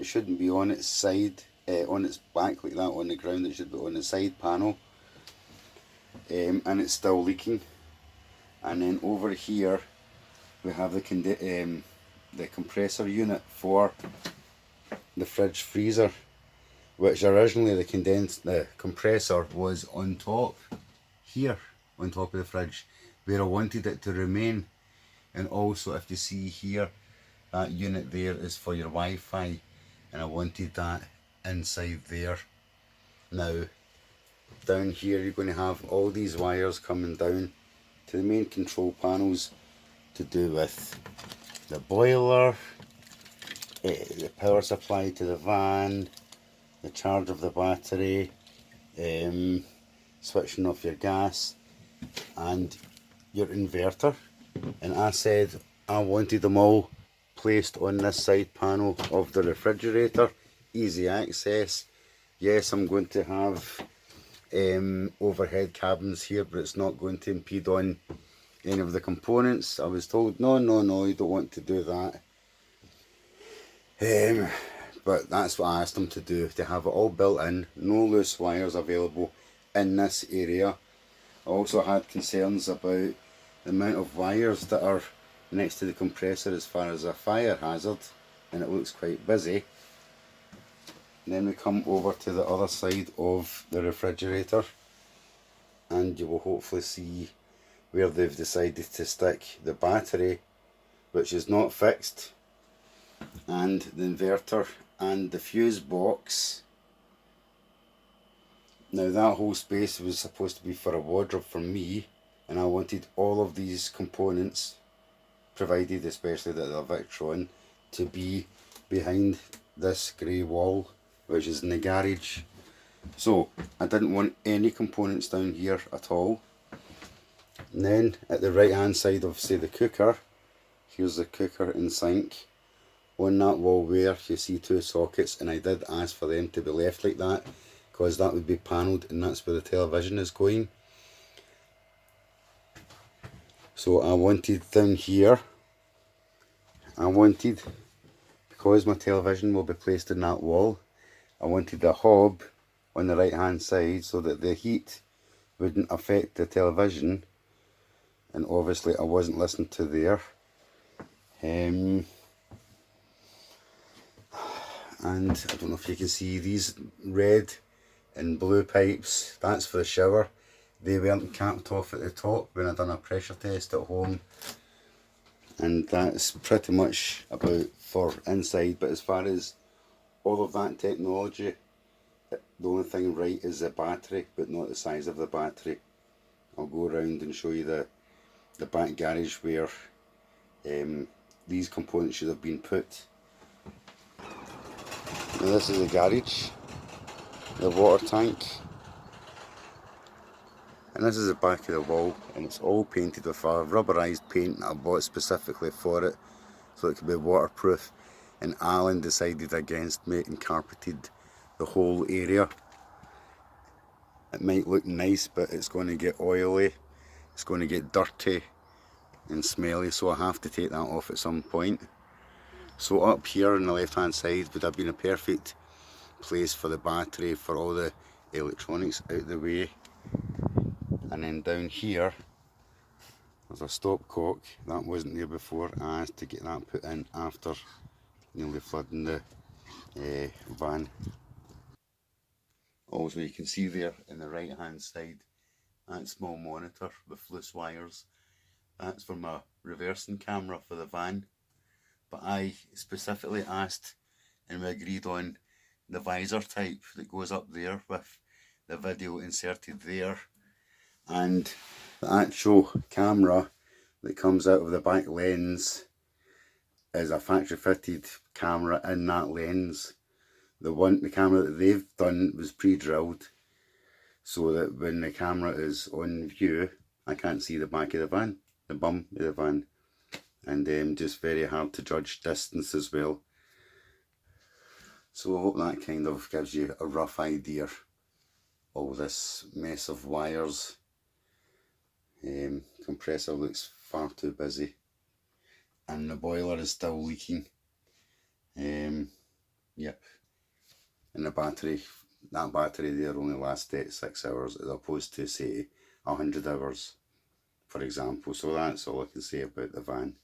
shouldn't be on its side, on its back like that on the ground. It should be on the side panel, and it's still leaking. And then over here we have the compressor unit for the fridge freezer, which originally the compressor was on top here, on top of the fridge, where I wanted it to remain. And also, if you see here, that unit there is for your Wi-Fi, and I wanted that inside there. Now down here you're going to have all these wires coming down to the main control panels to do with the boiler, the power supply to the van, the charge of the battery, switching off your gas, and your inverter. And I said I wanted them all placed on this side panel of the refrigerator, easy access. Yes, I'm going to have overhead cabins here, but it's not going to impede on any of the components. I was told no, you don't want to do that, but that's what I asked them to do, to have it all built in, no loose wires available in this area. I also had concerns about the amount of wires that are next to the compressor as far as a fire hazard, and it looks quite busy. And then we come over to the other side of the refrigerator, and you will hopefully see where they've decided to stick the battery, which is not fixed, and the inverter and the fuse box. Now that whole space was supposed to be for a wardrobe for me, and I wanted all of these components, provided especially that they're Victron, to be behind this grey wall, which is in the garage. So I didn't want any components down here at all. And then at the right hand side of, say, the cooker, here's the cooker and sink. On that wall there you see two sockets, and I did ask for them to be left like that, because that would be panelled, and that's where the television is going. So I wanted down here, because my television will be placed in that wall, I wanted a hob on the right hand side so that the heat wouldn't affect the television, and obviously I wasn't listening to there. And I don't know if you can see these red and blue pipes, that's for the shower. They weren't capped off at the top when I done a pressure test at home, and that's pretty much about for inside. But as far as all of that technology, the only thing right is the battery, but not the size of the battery. I'll go around and show you the back garage where these components should have been put. Now this is the garage, the water tank, and this is the back of the wall, and it's all painted with a rubberized paint that I bought specifically for it, so it could be waterproof. And Allen decided against me and carpeted the whole area. It might look nice, but it's going to get oily, it's going to get dirty and smelly, so I have to take that off at some point. So up here on the left hand side would have been a perfect place for the battery, for all the electronics out of the way. And then down here there's a stopcock that wasn't there before. I asked to get that put in after nearly flooding the van. Also, you can see there in the right hand side that small monitor with loose wires. That's for my reversing camera for the van, but I specifically asked and we agreed on the visor type that goes up there with the video inserted there, and the actual camera that comes out of the back lens is a factory fitted camera in that lens. The camera that they've done was pre-drilled, so that when the camera is on view I can't see the back of the van, the bum of the van, and just very hard to judge distance as well. So I hope that kind of gives you a rough idea of this mess of wires. Compressor looks far too busy, and the boiler is still leaking. Yep. And the battery, that battery there only lasts 36 hours as opposed to say 100 hours, for example. So that's all I can say about the van.